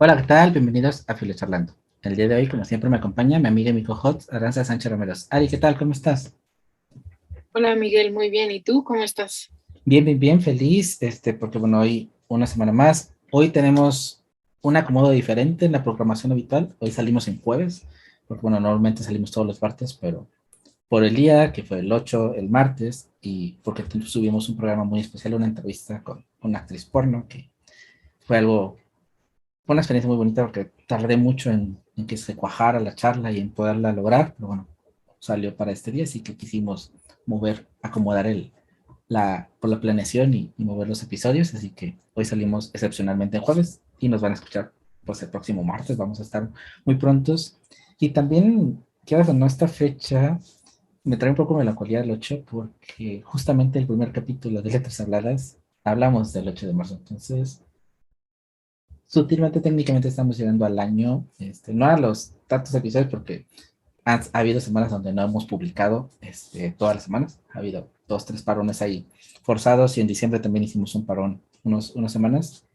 Hola, ¿qué tal? Bienvenidos a Charlando. El día de hoy, como siempre, me acompaña mi amiga y mi co-host, Aranza Sánchez Romeros. Ari, ¿qué tal? ¿Cómo estás? Hola Miguel, muy bien. ¿Y tú cómo estás? Bien, bien, bien, feliz, porque bueno, hoy una semana más. Hoy tenemos un acomodo diferente en la programación habitual. Hoy salimos en jueves, porque bueno, normalmente salimos todos los martes, pero por el día, que fue el 8, el martes, y porque subimos un programa muy especial, una entrevista con una actriz porno, que fue algo. Fue una experiencia muy bonita porque tardé mucho en que se cuajara la charla y en poderla lograr, pero bueno, salió para este día, así que quisimos mover, acomodar por la planeación y mover los episodios, así que hoy salimos excepcionalmente en jueves y nos van a escuchar pues el próximo martes, vamos a estar muy prontos. Y también, quieras o no, esta fecha me trae un poco de melancolía el 8 porque justamente el primer capítulo de Letras Habladas hablamos del 8 de marzo, entonces sutilmente, técnicamente estamos llegando al año, no a los tantos episodios porque ha habido semanas donde no hemos publicado todas las semanas, ha habido dos, tres parones ahí forzados y en diciembre también hicimos un parón unas semanas,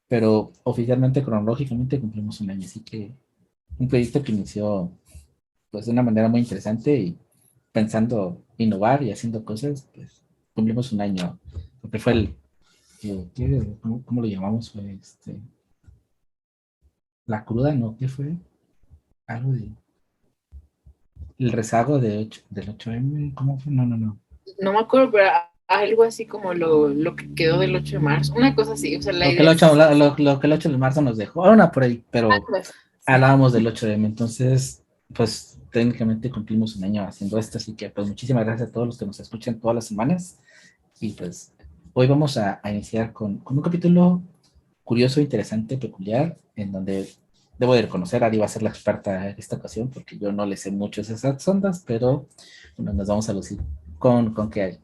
pero oficialmente, cronológicamente cumplimos un año, así que un proyecto que inició pues de una manera muy interesante y pensando innovar y haciendo cosas, pues cumplimos un año, porque fue ¿cómo lo llamamos? Fue la cruda, ¿no? ¿Qué fue? Algo de el rezago del 8M, ¿cómo fue? No, no, no. No me acuerdo, pero algo así como lo que quedó del 8 de marzo. Una cosa así, o sea, la Lo que idea el 8, es lo que el 8 de marzo nos dejó, ahora una por ahí, pero algo así. Sí. hablábamos del 8M, entonces, pues técnicamente cumplimos un año haciendo esto, así que pues muchísimas gracias a todos los que nos escuchan todas las semanas y pues hoy vamos a iniciar con un capítulo curioso, interesante, peculiar, en donde debo de reconocer, Ari va a ser la experta en esta ocasión, porque yo no le sé mucho esas ondas, pero bueno, nos vamos a lucir con qué hay.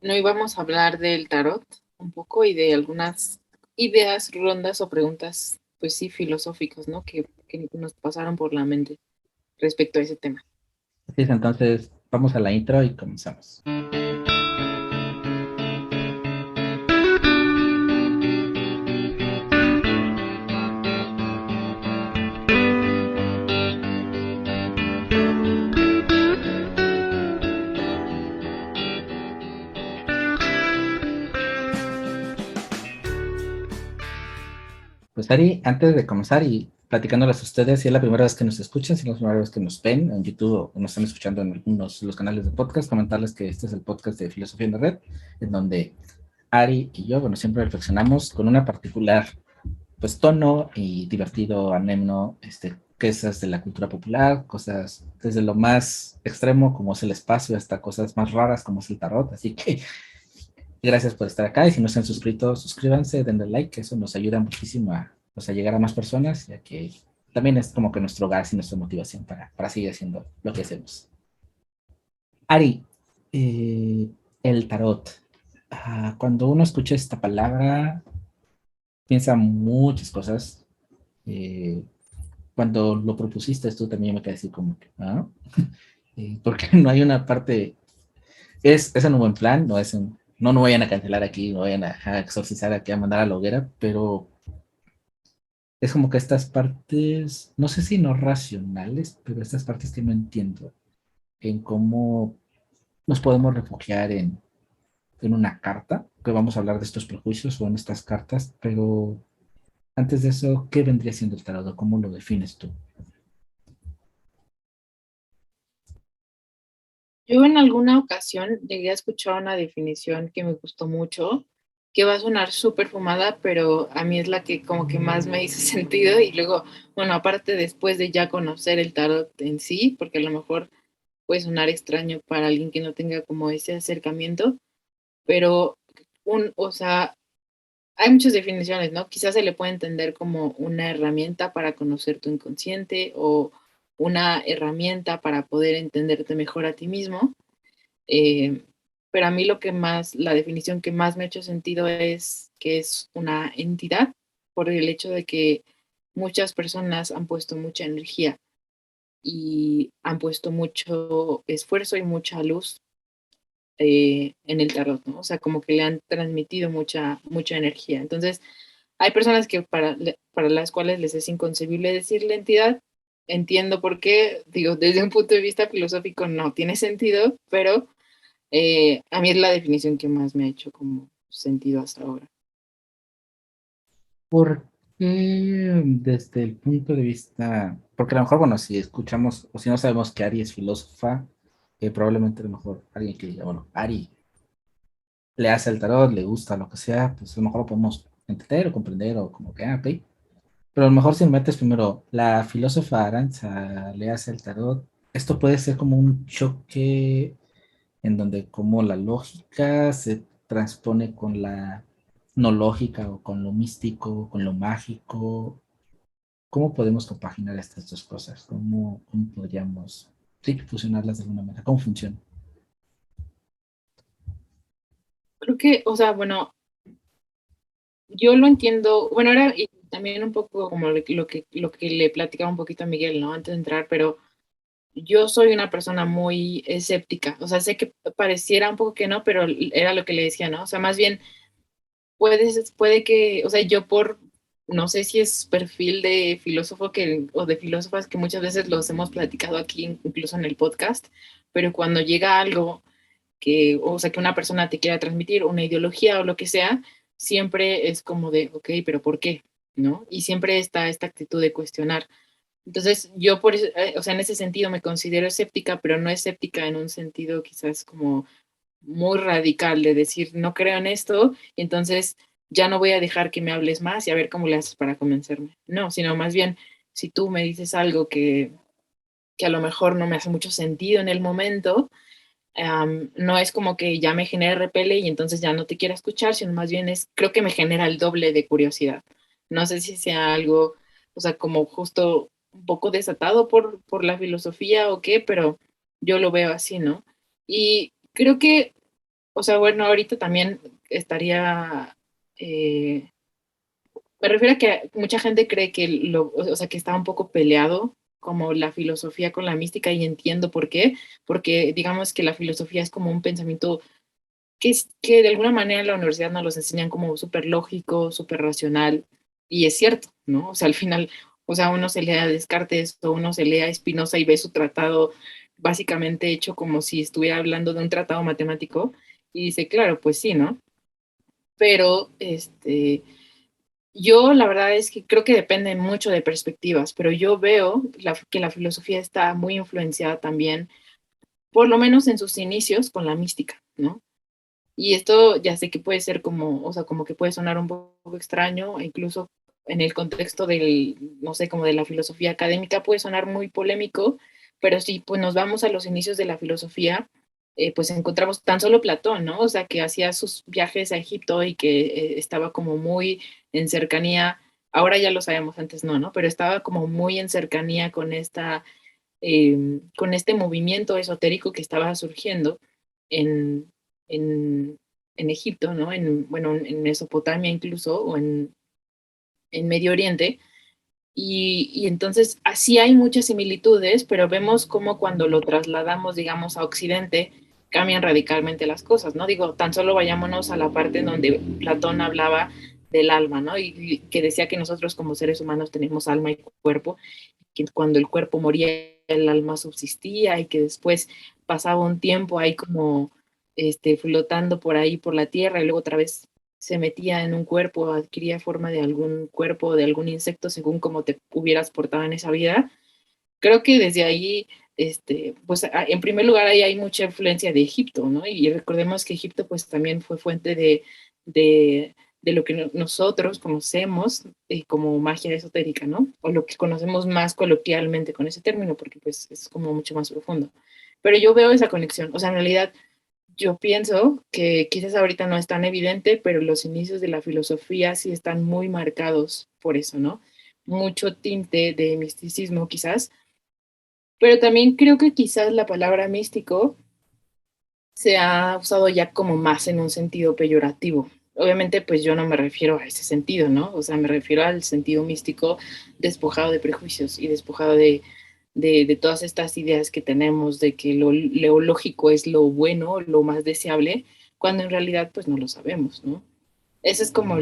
No íbamos a hablar del tarot un poco y de algunas ideas, rondas o preguntas, pues sí, filosóficas, ¿no? Que nos pasaron por la mente respecto a ese tema. Así es, entonces vamos a la intro y comenzamos. Pues Ari, antes de comenzar y platicándoles a ustedes, si es la primera vez que nos escuchan, si es la primera vez que nos ven en YouTube o nos están escuchando en algunos de los canales de podcast, comentarles que este es el podcast de Filosofía en la Red, en donde Ari y yo, bueno, siempre reflexionamos con una particular, pues, tono y divertido, ameno, cosas de la cultura popular, cosas desde lo más extremo como es el espacio hasta cosas más raras como es el tarot, así que gracias por estar acá y si no se han suscrito, suscríbanse, denle like, que eso nos ayuda muchísimo a, pues, a llegar a más personas, ya que también es como que nuestro gas y nuestra motivación para seguir haciendo lo que hacemos. Ari, eh, el tarot. Cuando uno escucha esta palabra, piensa muchas cosas. Eh, Cuando lo propusiste, tú también me quedé así como que, ¿ah? Porque no hay una parte, es en un buen plan, no, no vayan a cancelar aquí, no vayan a exorcizar aquí, a mandar a la hoguera, pero es como que estas partes, no sé si no racionales, pero estas partes que no entiendo, en cómo nos podemos refugiar en una carta, que vamos a hablar de estos prejuicios o en estas cartas, pero antes de eso, ¿qué vendría siendo el tarot? ¿Cómo lo defines tú? Yo en alguna ocasión llegué a escuchar una definición que me gustó mucho, que va a sonar súper fumada, pero a mí es la que como que más me hizo sentido y luego, bueno, aparte después de ya conocer el tarot en sí, porque a lo mejor puede sonar extraño para alguien que no tenga como ese acercamiento, pero o sea, hay muchas definiciones, ¿no? Quizás se le puede entender como una herramienta para conocer tu inconsciente o una herramienta para poder entenderte mejor a ti mismo. eh, pero a mí lo que más, la definición que más me ha hecho sentido es que es una entidad por el hecho de que muchas personas han puesto mucha energía y han puesto mucho esfuerzo y mucha luz en el tarot, ¿no? O sea, como que le han transmitido mucha energía. Entonces, Hay personas que para las cuales les es inconcebible decirle entidad. Entiendo por qué, digo, desde un punto de vista filosófico no tiene sentido, pero a mí es la definición que más me ha hecho como sentido hasta ahora. ¿Por qué desde el punto de vista, porque a lo mejor, bueno, si escuchamos o si no sabemos que Ari es filósofa, probablemente a lo mejor alguien que diga, bueno, Ari le hace el tarot, le gusta lo que sea, pues a lo mejor lo podemos entender o comprender o como que, ok. Pero a lo mejor si me metes primero, la filósofa Aranza le hace el tarot, esto puede ser como un choque en donde como la lógica se transpone con la no lógica o con lo místico, con lo mágico. ¿Cómo podemos compaginar estas dos cosas? ¿Cómo podríamos sí, fusionarlas de alguna manera? ¿Cómo funciona? Creo que, o sea, bueno, yo lo entiendo, bueno, ahora y también un poco como lo que le platicaba un poquito a Miguel, ¿no? Antes de entrar, pero yo soy una persona muy escéptica, o sea, sé que pareciera un poco que no, pero era lo que le decía, ¿no? O sea, más bien puede que, o sea, yo no sé si es perfil de filósofo o de filósofas que muchas veces los hemos platicado aquí, incluso en el podcast, pero cuando llega algo o sea, que una persona te quiera transmitir una ideología o lo que sea, siempre es como de, ok, pero ¿por qué? ¿No? Y siempre está esta actitud de cuestionar. Entonces, yo por eso, o sea, en ese sentido me considero escéptica, pero no escéptica en un sentido quizás como muy radical de decir, no creo en esto, y entonces ya no voy a dejar que me hables más y a ver cómo le haces para convencerme. No, sino más bien, si tú me dices algo que a lo mejor no me hace mucho sentido en el momento, no es como que ya me genere repele y entonces ya no te quiera escuchar, sino más bien creo que me genera el doble de curiosidad. No sé si sea algo, o sea, como justo un poco desatado por la filosofía o qué, pero yo lo veo así, ¿no? Y creo que, o sea, bueno, ahorita también estaría, me refiero a que mucha gente cree que o sea, que está un poco peleado como la filosofía con la mística y entiendo por qué, porque digamos que la filosofía es como un pensamiento que de alguna manera en la universidad nos los enseñan como súper lógico, súper racional, y es cierto, ¿no? O sea, al final, o sea, uno se lee a Descartes o uno se lee a Spinoza y ve su tratado básicamente hecho como si estuviera hablando de un tratado matemático y dice, claro, pues sí, ¿no? Pero, yo la verdad es que creo que depende mucho de perspectivas, pero yo veo que la filosofía está muy influenciada también, por lo menos en sus inicios, con la mística, ¿no? Y esto ya sé que puede ser como, o sea, como que puede sonar un poco extraño, e incluso en el contexto no sé, como de la filosofía académica puede sonar muy polémico, pero si pues nos vamos a los inicios de la filosofía, pues encontramos tan solo Platón, ¿no? O sea, que hacía sus viajes a Egipto y que estaba como muy en cercanía, ahora ya lo sabemos, antes no, ¿no? Pero estaba como muy en cercanía con este movimiento esotérico que estaba surgiendo en, en, en Egipto, ¿no? Bueno, en Mesopotamia incluso, o en Medio Oriente. Y entonces así hay muchas similitudes, pero vemos cómo cuando lo trasladamos, digamos, a Occidente, cambian radicalmente las cosas, ¿no? Digo, tan solo vayámonos a la parte en donde Platón hablaba del alma, ¿no? Y que decía que nosotros como seres humanos tenemos alma y cuerpo, que cuando el cuerpo moría el alma subsistía y que después pasaba un tiempo ahí como flotando por ahí por la tierra y luego otra vez se metía en un cuerpo, adquiría forma de algún cuerpo o de algún insecto según como te hubieras portado en esa vida. Creo que desde ahí, pues en primer lugar ahí hay mucha influencia de Egipto, ¿no? Y recordemos que Egipto pues también fue fuente de, de lo que nosotros conocemos como magia esotérica, ¿no? O lo que conocemos más coloquialmente con ese término, porque pues es como mucho más profundo. Pero yo veo esa conexión, o sea, en realidad yo pienso que quizás ahorita no es tan evidente, pero los inicios de la filosofía sí están muy marcados por eso, ¿no? Mucho tinte de misticismo quizás, pero también creo que quizás la palabra místico se ha usado ya como más en un sentido peyorativo. Obviamente, pues yo no me refiero a ese sentido, ¿no? O sea, me refiero al sentido místico despojado de prejuicios y despojado de todas estas ideas que tenemos de que lo lógico es lo bueno, lo más deseable, cuando en realidad pues no lo sabemos, ¿no? Ese es como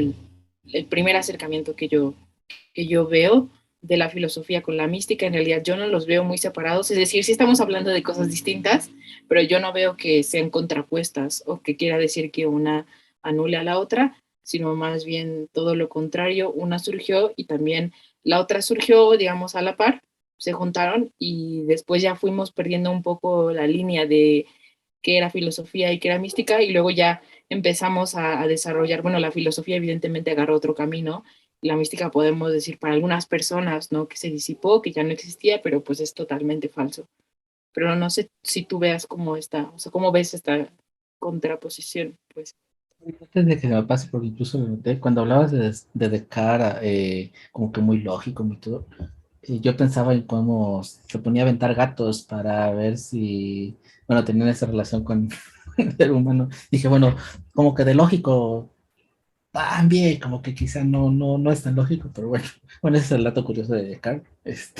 el primer acercamiento que yo veo de la filosofía con la mística. En realidad yo no los veo muy separados, es decir, sí estamos hablando de cosas distintas, pero yo no veo que sean contrapuestas o que quiera decir que una anule a la otra, sino más bien todo lo contrario, una surgió y también la otra surgió, digamos, a la par, se juntaron y después ya fuimos perdiendo un poco la línea de qué era filosofía y qué era mística, y luego ya empezamos a desarrollar, bueno, la filosofía evidentemente agarró otro camino, la mística podemos decir para algunas personas, ¿no? Que se disipó, que ya no existía, pero pues es totalmente falso. Pero no sé si tú veas cómo está, o sea, cómo ves esta contraposición, pues. Antes de que se me pase, porque incluso lo noté, cuando hablabas de Descartes, como que muy lógico, muy todo, yo pensaba en cómo se ponía a aventar gatos para ver si, bueno, tenían esa relación con el ser humano. Dije, bueno, como que de lógico también, como que quizá no es tan lógico, pero bueno, bueno, ese es el dato curioso de Descartes.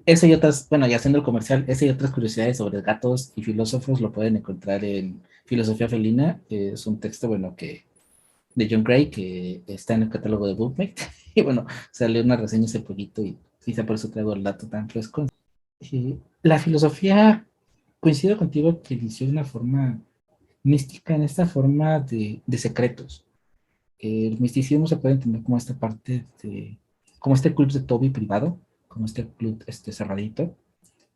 Ese y otras, bueno, y haciendo el comercial, ese y otras curiosidades sobre gatos y filósofos lo pueden encontrar en Filosofía Felina. Es un texto, bueno, de John Gray, que está en el catálogo de Bookmate. Y bueno, salió una reseña hace poquito y quizá por eso traigo el dato tan fresco. La filosofía, coincido contigo que inició de una forma mística, en esta forma de secretos. El misticismo se puede entender como esta parte de, como este club de Toby privado, como este club cerradito.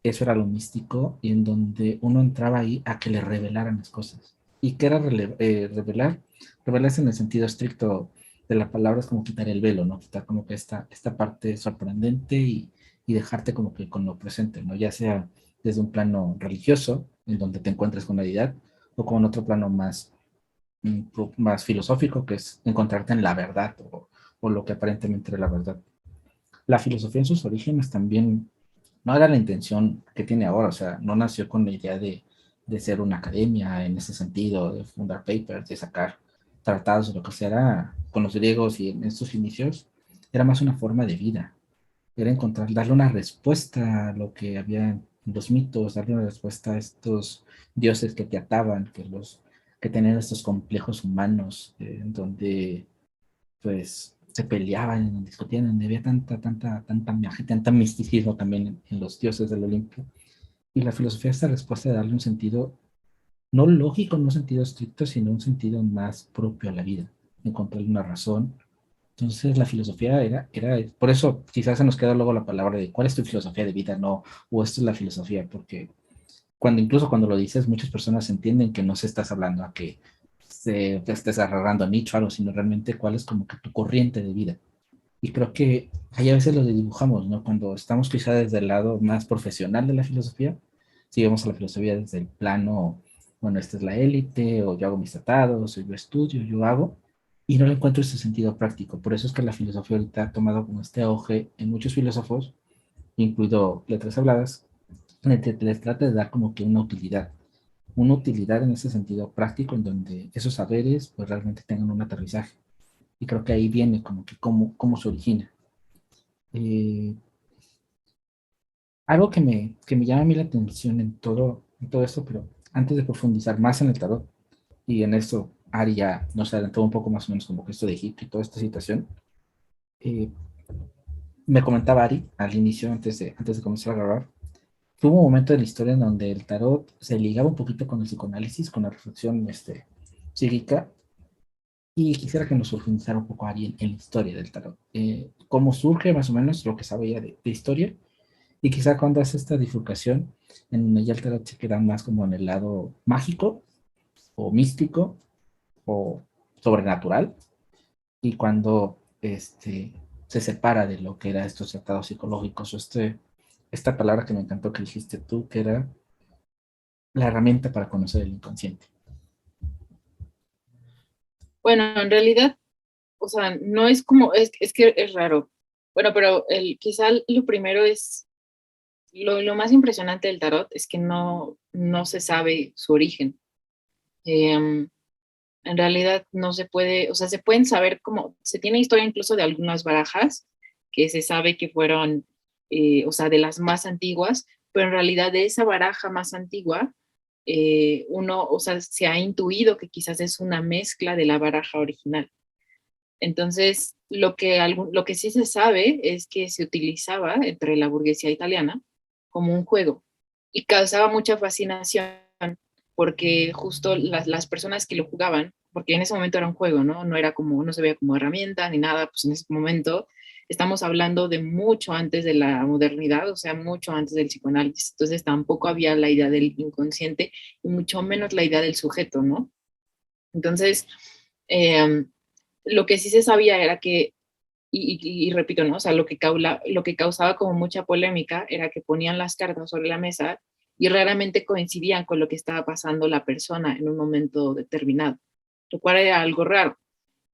Eso era lo místico, y en donde uno entraba ahí a que le revelaran las cosas. ¿Y qué era revelar? Revelarse en el sentido estricto de la palabra es como quitar el velo, ¿no? Quitar como que esta parte sorprendente y dejarte como que con lo presente, ¿no? Ya sea desde un plano religioso, en donde te encuentres con la deidad, o con otro plano más filosófico, que es encontrarte en la verdad o lo que aparentemente era la verdad. La filosofía en sus orígenes también no era la intención que tiene ahora, o sea, no nació con la idea de ser una academia en ese sentido, de fundar papers, de sacar tratados o lo que sea, con los griegos y en estos inicios, era más una forma de vida, era encontrar, darle una respuesta a lo que había en los mitos, darle una respuesta a estos dioses que te ataban, que tenían estos complejos humanos, en donde pues se peleaban, discutían, donde había tanta magia, tanta misticismo también en los dioses del Olimpo. Y la filosofía es esta respuesta de darle un sentido, no lógico, no un sentido estricto, sino un sentido más propio a la vida, encontrarle una razón. Entonces la filosofía era, por eso quizás se nos queda luego la palabra de cuál es tu filosofía de vida, no, o esto es la filosofía, porque incluso cuando lo dices, muchas personas entienden que no se estás hablando a que te estés agarrando a nicho o algo, sino realmente cuál es como que tu corriente de vida. Y creo que ahí a veces lo dibujamos, ¿no? Cuando estamos quizá desde el lado más profesional de la filosofía, si vemos a la filosofía desde el plano, bueno, esta es la élite, o yo hago mis tratados, o yo estudio, yo hago, y no le encuentro ese sentido práctico. Por eso es que la filosofía ahorita ha tomado como este auge en muchos filósofos, incluido letras habladas, en el que les trata de dar como que una utilidad en ese sentido práctico, en donde esos saberes pues realmente tengan un aterrizaje. Y creo que ahí viene como que cómo se origina. Eh, Algo que me llama a mí la atención en todo esto, pero antes de profundizar más en el tarot, y en esto Ari ya nos adelantó un poco más o menos como que esto de Egipto y toda esta situación, eh, me comentaba Ari al inicio, antes de comenzar a grabar, que hubo un momento de la historia en donde el tarot se ligaba un poquito con el psicoanálisis, con la reflexión psíquica, y quisiera que nos profundizara un poco Ari en la historia del tarot. Cómo surge más o menos lo que sabía de historia. Y quizá cuando hace esta bifurcación, en donde ya el tarot se queda más como en el lado mágico o místico o sobrenatural, y cuando se separa de lo que eran estos tratados psicológicos, o esta palabra que me encantó que dijiste tú, que era la herramienta para conocer el inconsciente. Bueno, en realidad, o sea, no es como, es que es raro. Bueno, pero quizá lo primero es, lo más impresionante del tarot es que no se sabe su origen. Eh, en realidad no se puede, o sea, se pueden saber como, se tiene historia incluso de algunas barajas que se sabe que fueron, o sea, de las más antiguas, pero en realidad de esa baraja más antigua, uno, o sea, se ha intuido que quizás es una mezcla de la baraja original. Entonces, lo que sí se sabe es que se utilizaba entre la burguesía italiana como un juego y causaba mucha fascinación porque justo las personas que lo jugaban, porque en ese momento era un juego, ¿no? No era como, no se veía como herramienta ni nada, pues en ese momento estamos hablando de mucho antes de la modernidad, o sea, mucho antes del psicoanálisis, entonces tampoco había la idea del inconsciente y mucho menos la idea del sujeto, ¿no? Entonces, eh, lo que sí se sabía era que, y repito, ¿no? O sea, lo que causaba como mucha polémica era que ponían las cartas sobre la mesa y raramente coincidían con lo que estaba pasando la persona en un momento determinado, lo cual era algo raro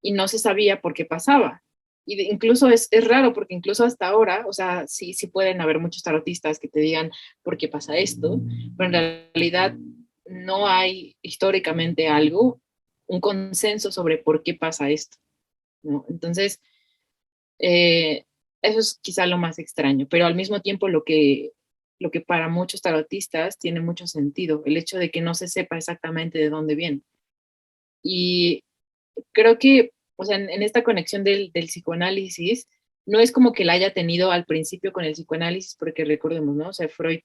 y no se sabía por qué pasaba. Y incluso es raro porque incluso hasta ahora, o sea, sí, sí pueden haber muchos tarotistas que te digan por qué pasa esto, pero en realidad no hay históricamente algo, un consenso sobre por qué pasa esto, ¿no? Entonces, eh, eso es quizá lo más extraño, pero al mismo tiempo lo que para muchos tarotistas tiene mucho sentido, el hecho de que no se sepa exactamente de dónde viene. Y creo que, o sea, en esta conexión del psicoanálisis, no es como que la haya tenido al principio con el psicoanálisis, porque recordemos, ¿no? O sea, Freud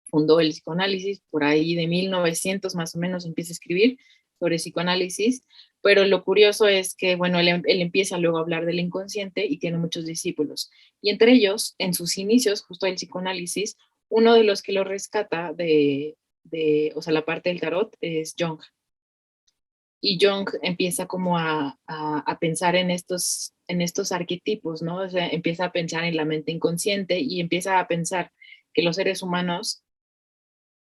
fundó el psicoanálisis, por ahí de 1900 más o menos empieza a escribir sobre psicoanálisis, pero lo curioso es que, bueno, él empieza luego a hablar del inconsciente y tiene muchos discípulos. Y entre ellos, en sus inicios, justo del psicoanálisis, uno de los que lo rescata o sea, la parte del tarot es Jung. Y Jung empieza como a pensar en estos arquetipos, ¿no? O sea, empieza a pensar en la mente inconsciente y empieza a pensar que los seres humanos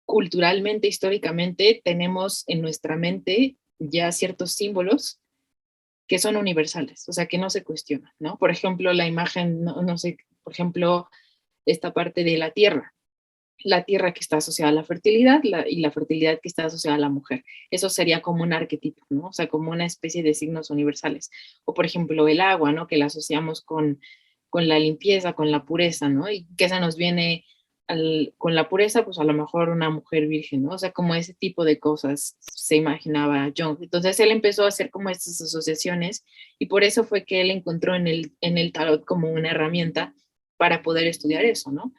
culturalmente, históricamente, tenemos en nuestra mente ya ciertos símbolos que son universales, o sea, que no se cuestionan, ¿no? Por ejemplo, la imagen, no sé, por ejemplo, esta parte de la tierra que está asociada a la fertilidad y la fertilidad que está asociada a la mujer. Eso sería como un arquetipo, ¿no? O sea, como una especie de signos universales. O por ejemplo, el agua, ¿no? Que la asociamos con la limpieza, con la pureza, ¿no? Y que esa nos viene con la pureza, pues a lo mejor una mujer virgen, ¿no? O sea, como ese tipo de cosas se imaginaba Jung. Entonces él empezó a hacer como estas asociaciones y por eso fue que él encontró en el tarot como una herramienta para poder estudiar eso, ¿no?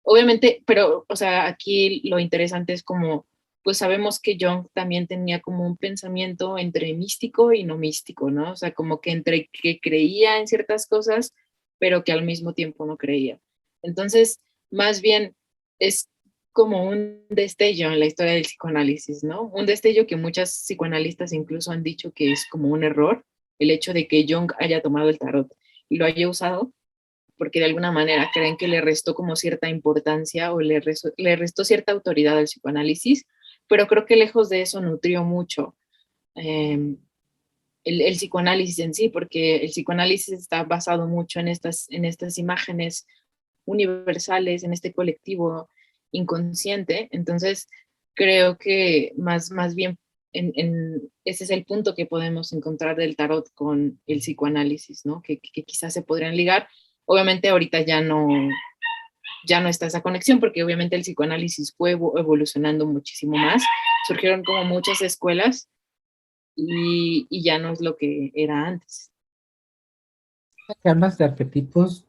Obviamente, pero, o sea, aquí lo interesante es como, pues sabemos que Jung también tenía como un pensamiento entre místico y no místico, ¿no? O sea, como que entre que creía en ciertas cosas, pero que al mismo tiempo no creía. Entonces, más bien es como un destello en la historia del psicoanálisis, ¿no? Un destello que muchas psicoanalistas incluso han dicho que es como un error, el hecho de que Jung haya tomado el tarot y lo haya usado porque de alguna manera creen que le restó como cierta importancia o le restó cierta autoridad al psicoanálisis, pero creo que lejos de eso nutrió mucho eh, el psicoanálisis en sí, porque el psicoanálisis está basado mucho en estas imágenes universales, en este colectivo inconsciente, entonces creo que más bien ese es el punto que podemos encontrar del tarot con el psicoanálisis, ¿no? Que quizás se podrían ligar. Obviamente ahorita ya no está esa conexión porque obviamente el psicoanálisis fue evolucionando muchísimo más. Surgieron como muchas escuelas y ya no es lo que era antes. Que hablas de arquetipos,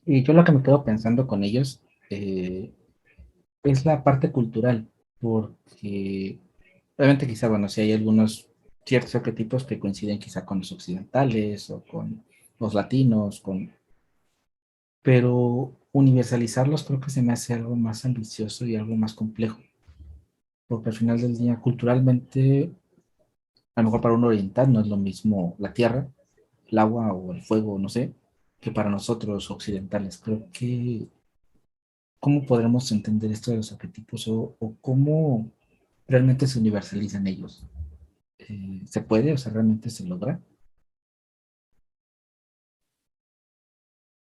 y yo lo que me quedo pensando con ellos es la parte cultural, porque obviamente quizá, bueno, si hay algunos ciertos arquetipos que coinciden quizá con los occidentales o con los latinos, pero universalizarlos creo que se me hace algo más ambicioso y algo más complejo, porque al final del día, culturalmente, a lo mejor para un oriental no es lo mismo la tierra, el agua o el fuego, no sé, que para nosotros occidentales. Creo que, ¿cómo podremos entender esto de los arquetipos o cómo realmente se universalizan ellos? ¿Se puede? O sea, ¿realmente se logra?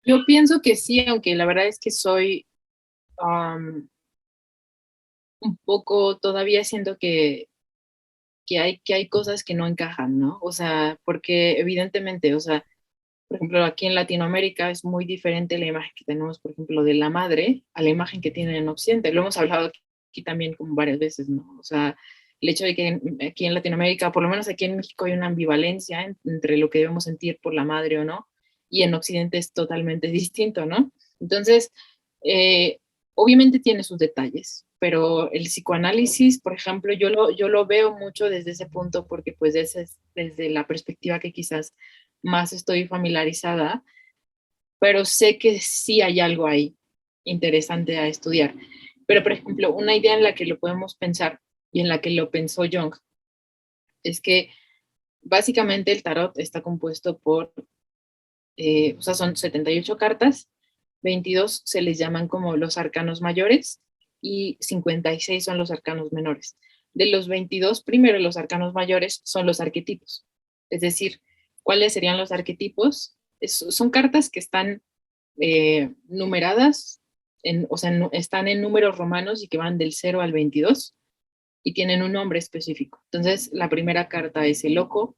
Yo pienso que sí, aunque la verdad es que soy um, un poco, todavía siento que hay cosas que no encajan, ¿no? O sea, porque evidentemente, o sea, por ejemplo, aquí en Latinoamérica es muy diferente la imagen que tenemos, por ejemplo, de la madre a la imagen que tienen en Occidente. Lo hemos hablado aquí también como varias veces, ¿no? O sea, el hecho de que aquí en Latinoamérica, por lo menos aquí en México, hay una ambivalencia entre lo que debemos sentir por la madre o no, y en Occidente es totalmente distinto, ¿no? Entonces, eh, obviamente tiene sus detalles, pero el psicoanálisis, por ejemplo, yo lo veo mucho desde ese punto porque pues desde la perspectiva que quizás más estoy familiarizada, pero sé que sí hay algo ahí interesante a estudiar. Pero, por ejemplo, una idea en la que lo podemos pensar y en la que lo pensó Jung es que básicamente el tarot está compuesto por, o sea, son 78 cartas, 22 se les llaman como los arcanos mayores y 56 son los arcanos menores. De los 22, primero los arcanos mayores son los arquetipos. Es decir, ¿cuáles serían los arquetipos? Son cartas que están numeradas, o sea, están en números romanos y que van del 0 al 22 y tienen un nombre específico. Entonces, la primera carta es el loco,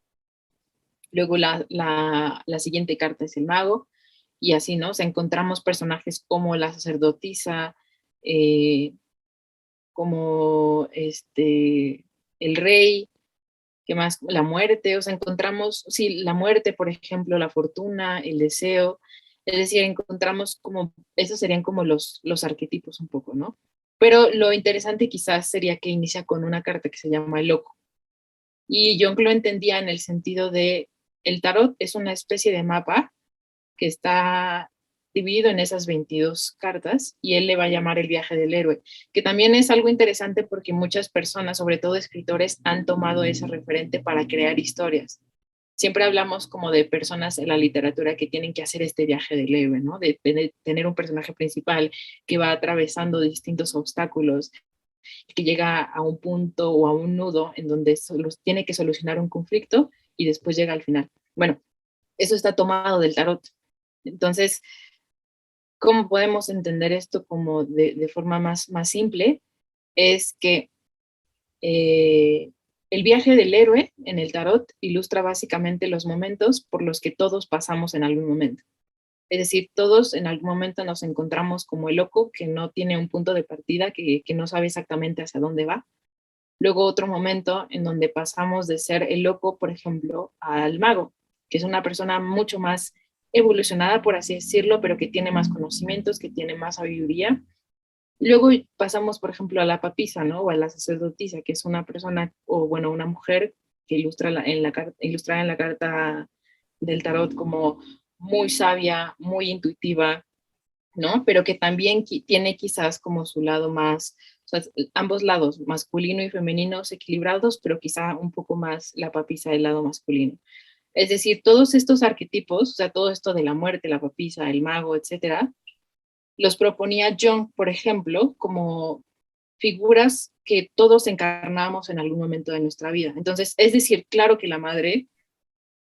luego la siguiente carta es el mago, y así, ¿no? O sea, encontramos personajes como la sacerdotisa, eh, como el rey, ¿qué más? La muerte, o sea, encontramos, sí, la muerte, por ejemplo, la fortuna, el deseo, es decir, encontramos como, esos serían como los arquetipos un poco, ¿no? Pero lo interesante quizás sería que inicia con una carta que se llama el loco. Y yo lo entendía en el sentido de, el tarot es una especie de mapa que está dividido en esas 22 cartas y él le va a llamar el viaje del héroe, que también es algo interesante porque muchas personas, sobre todo escritores, han tomado ese referente para crear historias. Siempre hablamos como de personas en la literatura que tienen que hacer este viaje del héroe, ¿no? De tener un personaje principal que va atravesando distintos obstáculos, que llega a un punto o a un nudo en donde tiene que solucionar un conflicto y después llega al final. Bueno, eso está tomado del tarot. Entonces, ¿cómo podemos entender esto como de forma más simple? Es que eh, el viaje del héroe en el tarot ilustra básicamente los momentos por los que todos pasamos en algún momento. Es decir, todos en algún momento nos encontramos como el loco que no tiene un punto de partida, que no sabe exactamente hacia dónde va. Luego otro momento en donde pasamos de ser el loco, por ejemplo, al mago, que es una persona mucho más evolucionada, por así decirlo, pero que tiene más conocimientos, que tiene más sabiduría. Luego pasamos, por ejemplo, a la papisa, ¿no? O a la sacerdotisa, que es una persona, o bueno, una mujer que ilustrada en la carta del tarot como muy sabia, muy intuitiva, ¿no? Pero que también tiene quizás como su lado más, o sea, ambos lados, masculino y femenino equilibrados, pero quizá un poco más la papisa del lado masculino. Es decir, todos estos arquetipos, o sea, todo esto de la muerte, la papisa, el mago, etcétera, los proponía Jung, por ejemplo, como figuras que todos encarnamos en algún momento de nuestra vida. Entonces, es decir, claro que la madre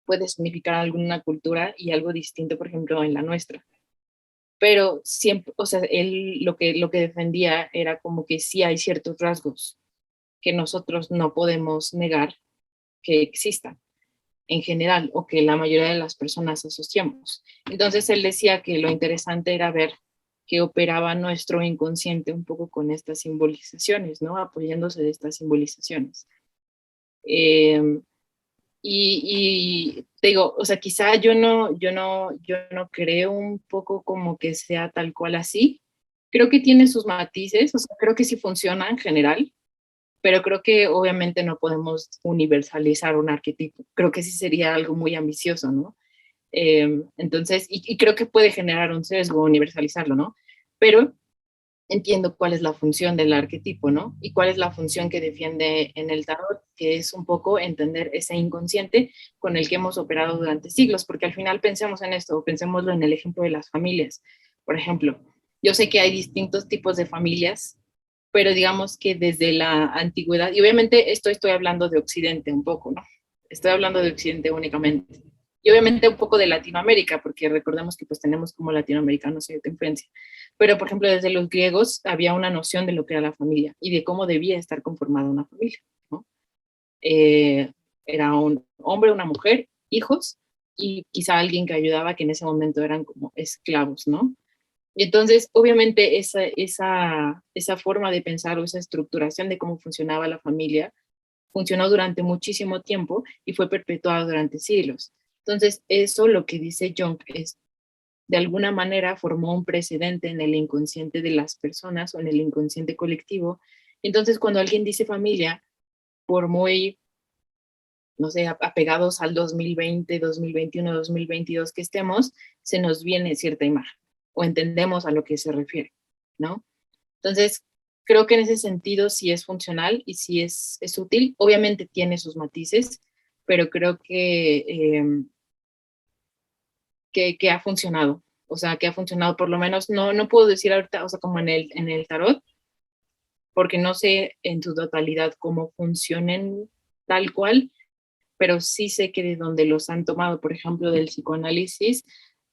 puede significar alguna cultura y algo distinto, por ejemplo, en la nuestra. Pero siempre, o sea, él lo que defendía era como que sí hay ciertos rasgos que nosotros no podemos negar que existan en general o que la mayoría de las personas asociamos. Entonces él decía que lo interesante era ver que operaba nuestro inconsciente un poco con estas simbolizaciones, ¿no? Apoyándose de estas simbolizaciones. Eh, y te digo, o sea, quizá yo no creo un poco como que sea tal cual así. Creo que tiene sus matices, o sea, creo que sí funciona en general, pero creo que obviamente no podemos universalizar un arquetipo. Creo que sí sería algo muy ambicioso, ¿no? Entonces, y creo que puede generar un sesgo universalizarlo, ¿no? Pero entiendo cuál es la función del arquetipo, ¿no? Y cuál es la función que defiende en el tarot, que es un poco entender ese inconsciente con el que hemos operado durante siglos, porque al final pensemos en esto, pensemoslo en el ejemplo de las familias. Por ejemplo, yo sé que hay distintos tipos de familias, pero digamos que desde la antigüedad, y obviamente esto estoy hablando de Occidente un poco, ¿no? Estoy hablando de Occidente únicamente. Y obviamente un poco de Latinoamérica, porque recordemos que pues tenemos como latinoamericanos cierta influencia. Pero, por ejemplo, desde los griegos había una noción de lo que era la familia y de cómo debía estar conformada una familia, ¿no? Eh, Era un hombre, una mujer, hijos y quizá alguien que ayudaba, que en ese momento eran como esclavos, ¿no? Y entonces, obviamente, esa forma de pensar o esa estructuración de cómo funcionaba la familia funcionó durante muchísimo tiempo y fue perpetuado durante siglos. Entonces, eso lo que dice Jung es, de alguna manera formó un precedente en el inconsciente de las personas o en el inconsciente colectivo. Entonces, cuando alguien dice familia, por muy, no sé, apegados al 2020, 2021, 2022 que estemos, se nos viene cierta imagen o entendemos a lo que se refiere, ¿no? Entonces, creo que en ese sentido sí es funcional y sí es útil. Obviamente tiene sus matices, pero creo que ha funcionado. O sea, que ha funcionado por lo menos, no puedo decir ahorita, o sea, como en el tarot, porque no sé en su totalidad cómo funcionen tal cual, pero sí sé que de donde los han tomado, por ejemplo, del psicoanálisis,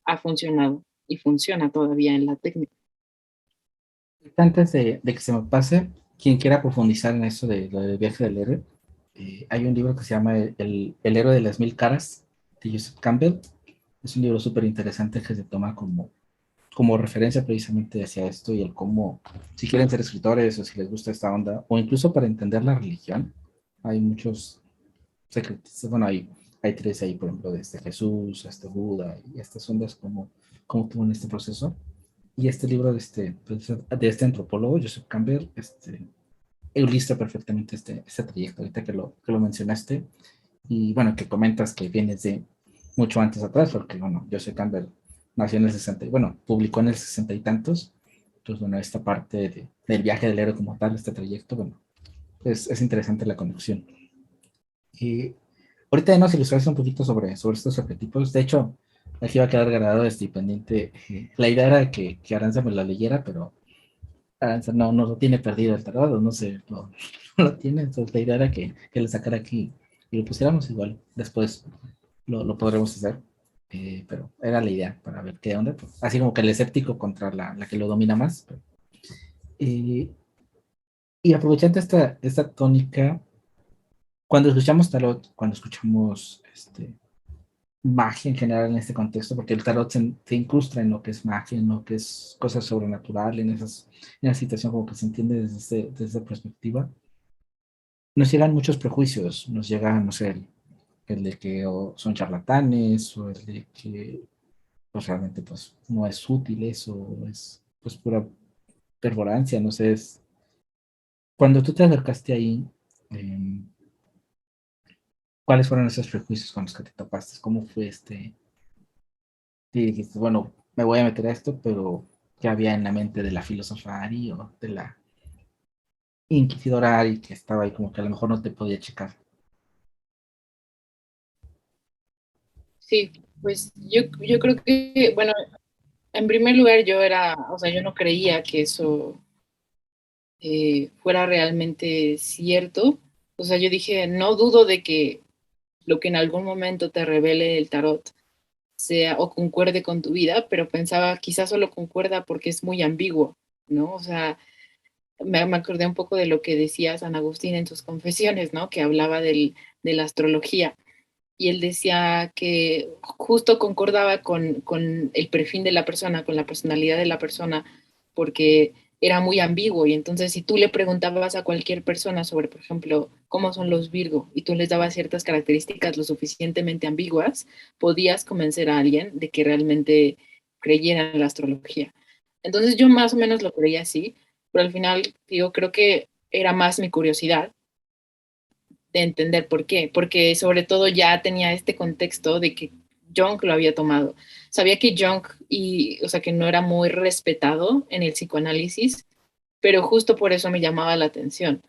ha funcionado y funciona todavía en la técnica. Antes de que se me pase, quien quiera profundizar en eso de lo del viaje del héroe, hay un libro que se llama El héroe de las mil caras, de Joseph Campbell. Es un libro súper interesante que se toma como referencia precisamente hacia esto y el cómo, si quieren ser escritores o si les gusta esta onda, o incluso para entender la religión, hay muchos secretistas, bueno, hay tres ahí, por ejemplo, desde Jesús hasta Buda y estas ondas como tuvo en este proceso. Y este libro de este antropólogo, Joseph Campbell, ilustra perfectamente este trayecto, ahorita que lo mencionaste, y bueno, que comentas que vienes de mucho antes atrás, porque bueno, Joseph Campbell nació en el 60, bueno, publicó en el 60 y tantos, entonces bueno, esta parte del viaje del héroe como tal, este trayecto, bueno, es interesante la conexión. Y ahorita ya nos ilustraste un poquito sobre estos arquetipos, de hecho, aquí va a quedar grabado pendiente, la idea era que Aranza me la leyera, pero Aranza no lo tiene perdido el tarot, no sé, no lo tiene, entonces la idea era que lo sacara aquí y lo pusiéramos igual, después lo podremos hacer, pero era la idea para ver qué onda, pues, así como que el escéptico contra la que lo domina más. Eh, y aprovechando esta tónica, cuando escuchamos tarot, cuando escuchamos magia en general en este contexto, porque el tarot se incrusta en lo que es magia, en lo que es cosas sobrenatural, en esa situación como que se entiende desde esa perspectiva, nos llegan muchos prejuicios, nos llega, no sé, el de que son charlatanes o el de que pues realmente pues no es útil eso, es pues pura perborancia, no sé, cuando tú te acercaste ahí, eh, ¿cuáles fueron esos prejuicios con los que te topaste? ¿Cómo fue y dijiste, bueno, me voy a meter a esto, pero ¿qué había en la mente de la filósofa Ari o de la inquisidora Ari que estaba ahí como que a lo mejor no te podía checar? Sí, pues yo creo que, bueno, en primer lugar yo era, o sea, yo no creía que eso fuera realmente cierto. O sea, yo dije, no dudo de que lo que en algún momento te revele el tarot sea o concuerde con tu vida, pero pensaba quizás solo concuerda porque es muy ambiguo, ¿no? O sea, me acordé un poco de lo que decía San Agustín en sus confesiones, ¿no? Que hablaba de la astrología. Y él decía que justo concordaba con el perfil de la persona, con la personalidad de la persona, porque era muy ambiguo y entonces si tú le preguntabas a cualquier persona sobre, por ejemplo, cómo son los Virgo y tú les dabas ciertas características lo suficientemente ambiguas, podías convencer a alguien de que realmente creyera en la astrología. Entonces yo más o menos lo creía así, pero al final, digo, creo que era más mi curiosidad de entender por qué, porque sobre todo ya tenía este contexto de que Jung lo había tomado. Sabía que Jung, o sea, que no era muy respetado en el psicoanálisis, pero justo por eso me llamaba la atención,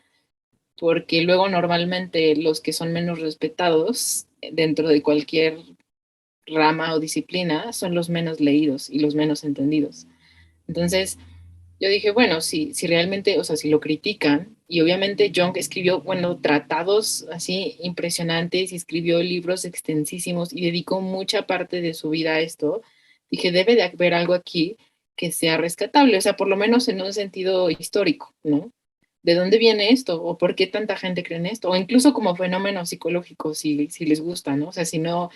porque luego normalmente los que son menos respetados dentro de cualquier rama o disciplina son los menos leídos y los menos entendidos. Entonces, yo dije, bueno, si realmente, o sea, si lo critican, y obviamente Jung escribió, bueno, tratados así impresionantes y escribió libros extensísimos y dedicó mucha parte de su vida a esto, dije, debe de haber algo aquí que sea rescatable, o sea, por lo menos en un sentido histórico, ¿no? ¿De dónde viene esto? ¿O por qué tanta gente cree en esto? O incluso como fenómeno psicológico, si les gusta, ¿no? O sea, si no,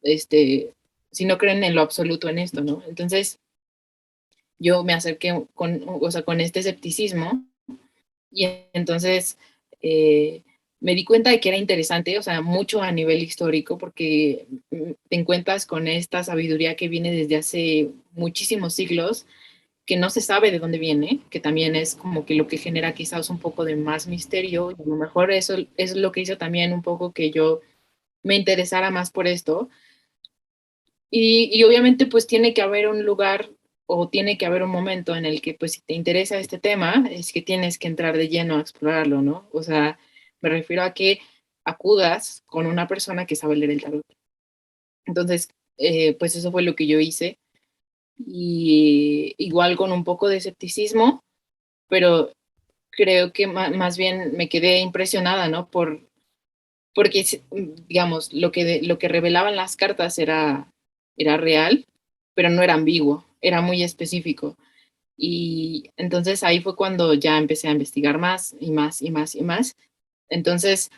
este, si no creen en lo absoluto en esto, ¿no? Entonces, yo me acerqué con, o sea, con este escepticismo y entonces me di cuenta de que era interesante, o sea, mucho a nivel histórico, porque te encuentras con esta sabiduría que viene desde hace muchísimos siglos, que no se sabe de dónde viene, que también es como que lo que genera quizás un poco de más misterio, y a lo mejor eso es lo que hizo también un poco que yo me interesara más por esto. Y obviamente pues tiene que haber un lugar o tiene que haber un momento en el que pues si te interesa este tema, es que tienes que entrar de lleno a explorarlo, ¿no? O sea, me refiero a que acudas con una persona que sabe leer el tarot. Entonces, pues eso fue lo que yo hice. Y igual con un poco de escepticismo, pero creo que más bien me quedé impresionada, ¿no? Porque, digamos, lo que revelaban las cartas era real, pero no era ambiguo, era muy específico. Y entonces ahí fue cuando ya empecé a investigar más y más y más y más. Entonces,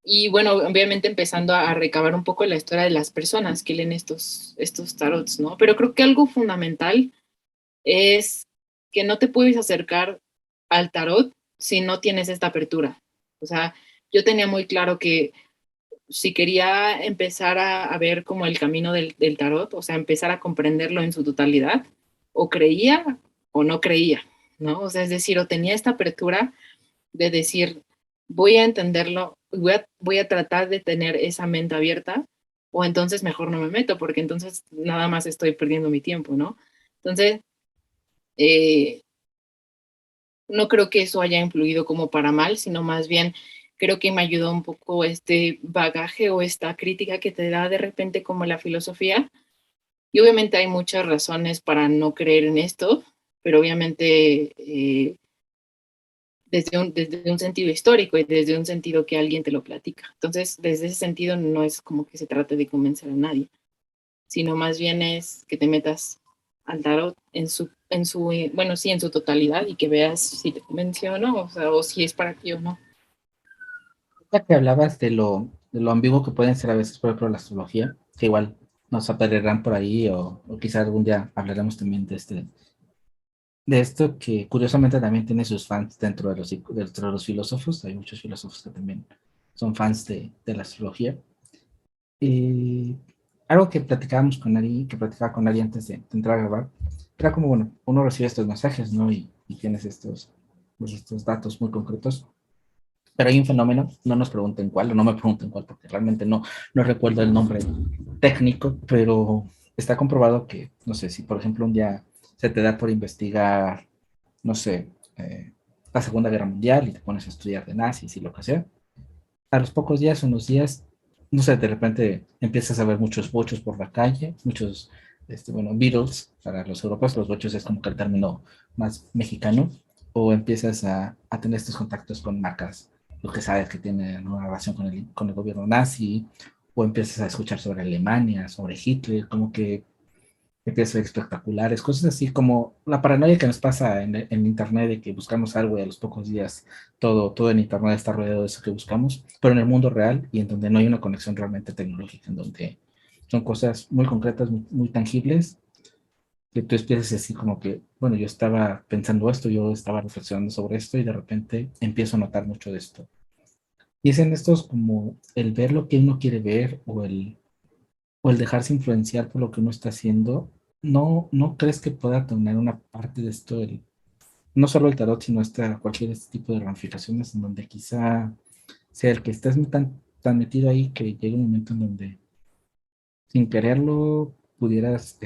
y bueno, obviamente empezando a recabar un poco la historia de las personas que leen estos tarots, ¿no? Pero creo que algo fundamental es que no te puedes acercar al tarot si no tienes esta apertura. O sea, yo tenía muy claro que si quería empezar a ver como el camino del tarot, o sea, empezar a comprenderlo en su totalidad, o creía o no creía, ¿no? O sea, es decir, o tenía esta apertura de decir, voy a entenderlo, voy a tratar de tener esa mente abierta, o entonces mejor no me meto, porque entonces nada más estoy perdiendo mi tiempo, ¿no? Entonces, eh, no creo que eso haya influido como para mal, sino más bien creo que me ayudó un poco este bagaje o esta crítica que te da de repente como la filosofía. Y obviamente hay muchas razones para no creer en esto, pero obviamente desde un sentido histórico y desde un sentido que alguien te lo platica. Entonces, desde ese sentido no es como que se trate de convencer a nadie, sino más bien es que te metas al tarot bueno, sí, en su totalidad y que veas si te convenció o no, o sea, o si es para ti o no. Ya que hablabas de lo ambiguo que pueden ser a veces, por ejemplo, la astrología, que igual nos apedrearán por ahí, o quizá algún día hablaremos también de esto, que curiosamente también tiene sus fans dentro de los filósofos. Hay muchos filósofos que también son fans de la astrología. Y algo que platicábamos con Ari, que platicaba con Ari antes de entrar a grabar, era como, bueno, uno recibe estos mensajes, ¿no? Y tienes pues, estos datos muy concretos. Pero hay un fenómeno, no nos pregunten cuál, o no me pregunten cuál, porque realmente no recuerdo el nombre técnico, pero está comprobado que, no sé, si por ejemplo un día se te da por investigar, no sé, la Segunda Guerra Mundial y te pones a estudiar de nazis y lo que sea, a los pocos días, unos días, no sé, de repente empiezas a ver muchos bochos por la calle, muchos, bueno, Beatles, para los europeos, los bochos es como que el término más mexicano, o empiezas a tener estos contactos con marcas, lo que sabes que tienen una relación con el gobierno nazi, o empiezas a escuchar sobre Alemania, sobre Hitler, como que empiezas a ver espectaculares, cosas así como la paranoia que nos pasa en Internet de que buscamos algo y a los pocos días todo en Internet está rodeado de eso que buscamos, pero en el mundo real y en donde no hay una conexión realmente tecnológica, en donde son cosas muy concretas, muy tangibles, que tú empiezas así como que, bueno, yo estaba pensando esto, yo estaba reflexionando sobre esto y de repente empiezo a notar mucho de esto. Y es en estos como el ver lo que uno quiere ver o el dejarse influenciar por lo que uno está haciendo, ¿no crees que pueda tener una parte de esto, no solo el tarot, sino cualquier este tipo de ramificaciones en donde quizá sea el que estés tan metido ahí que llegue un momento en donde sin quererlo pudieras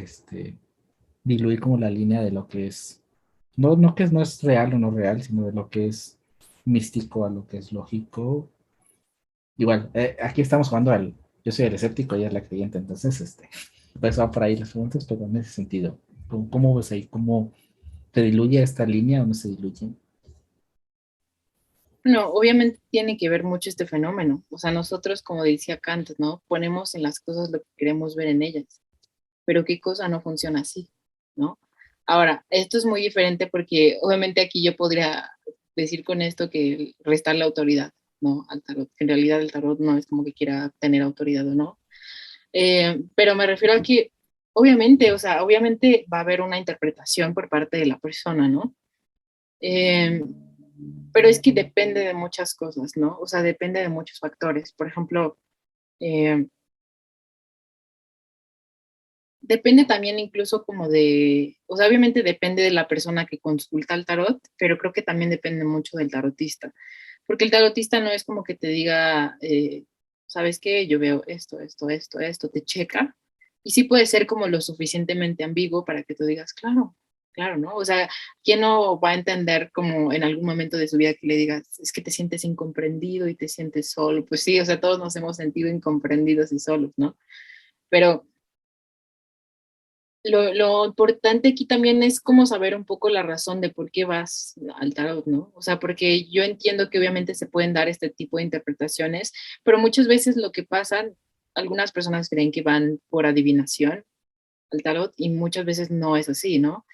diluir como la línea de lo que es, no que no es real o no real, sino de lo que es místico a lo que es lógico? Igual, aquí estamos jugando yo soy el escéptico, ella es la creyente, entonces, pues va por ahí las preguntas, pero en ese sentido, ¿cómo ves ahí? ¿Cómo se diluye esta línea o no se diluye? No, obviamente tiene que ver mucho este fenómeno. O sea, nosotros, como decía Kant, ¿no? Ponemos en las cosas lo que queremos ver en ellas, pero qué cosa no funciona así, ¿no? Ahora, esto es muy diferente porque obviamente aquí yo podría decir con esto que restar la autoridad, ¿no? Al tarot. En realidad el tarot no es como que quiera tener autoridad o no. Pero me refiero a que obviamente, o sea, obviamente va a haber una interpretación por parte de la persona, ¿no? Eh, pero es que depende de muchas cosas, ¿no? O sea, depende de muchos factores. Por ejemplo, eh, depende también incluso como de, o sea, obviamente depende de la persona que consulta el tarot, pero creo que también depende mucho del tarotista, porque el tarotista no es como que te diga, ¿sabes qué? Yo veo esto, te checa, y sí puede ser como lo suficientemente ambiguo para que tú digas, claro, claro, ¿no? O sea, ¿quién no va a entender como en algún momento de su vida que le digas, es que te sientes incomprendido y te sientes solo? Pues sí, o sea, todos nos hemos sentido incomprendidos y solos, ¿no? Pero lo importante aquí también es como saber un poco la razón de por qué vas al tarot, ¿no? O sea, porque yo entiendo que obviamente se pueden dar este tipo de interpretaciones, pero muchas veces lo que pasa, algunas personas creen que van por adivinación al tarot y muchas veces no es así, ¿no?